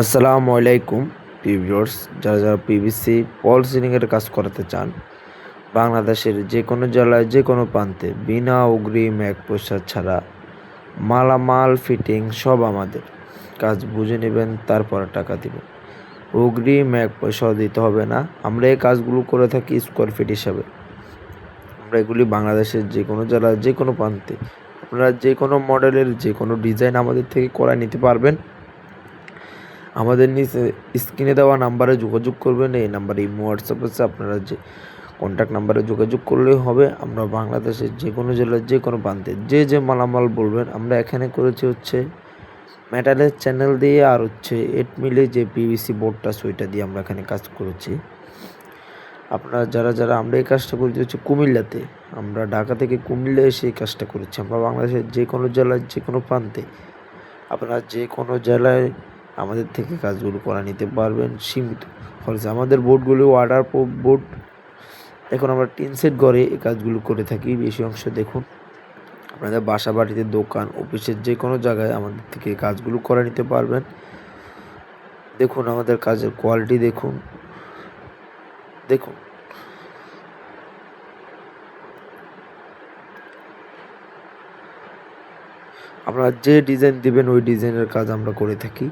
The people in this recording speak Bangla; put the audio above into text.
আসসালামু আলাইকুম ভিউয়ার্স, যারা পিভিসি ফল সিলিংয়ের কাজ করাতে চান বাংলাদেশের যে কোনো জেলায় যে কোনো প্রান্তে বিনা অগ্রিম এক পয়সা ছাড়া মালামাল ফিটিং সব আমাদের। কাজ বুঝে নেবেন, তারপরে টাকা দিবেন। অগ্রিম এক পয়সাও দিতে হবে না। আমরা এই কাজগুলো করে থাকি স্কোয়ার ফিট হিসাবে। আমরা এগুলি বাংলাদেশের যে কোনো জেলায় যে কোনো প্রান্তে আপনারা যে কোনো মডেলের যে কোনো ডিজাইন আমাদের থেকে করায় নিতে পারবেন। আমাদের নিচে স্ক্রিনে দেওয়া নাম্বারে যোগাযোগ করবেন। এই নাম্বারে ইমো হোয়াটসঅ্যাপ আছে, আপনারা যে কন্ট্যাক্ট নাম্বারে যোগাযোগ করলেই হবে। আমরা বাংলাদেশের যে কোনো জেলার যে কোনো প্রান্তে যে মালামাল বলবেন আমরা এখানে করেছি হচ্ছে মেটালের চ্যানেল দিয়ে, আর হচ্ছে 8 মিলি যে পিভিসি বোর্ডটা ওইটা দিয়ে আমরা এখানে কাজ করেছি। আপনারা যারা আমরা এই কাজটা করেছি হচ্ছে কুমিল্লাতে। আমরা ঢাকা থেকে কুমিল্লা এসে এই কাজটা করেছি। আমরা বাংলাদেশের যে কোনো জেলার যে কোনো প্রান্তে আপনারা যে কোনো জেলায় আমাদের থেকে কাজগুলো করা নিতে পারবেন সীমিত খরচে। আমাদের বোর্ডগুলো ওয়াটার প্রুফ বোর্ড। এখন আমরা টিন সেট ঘরে এই কাজগুলো করে থাকি বেশি অংশ। দেখুন, আপনাদের বাসা বাড়িতে দোকান অফিসের যে কোনো জায়গায় আমাদের থেকে কাজগুলো করে নিতে পারবেন। দেখুন আমাদের কাজের কোয়ালিটি দেখুন। দেখুন আপনারা যে ডিজাইন দিবেন ওই ডিজাইনের কাজ আমরা করে থাকি।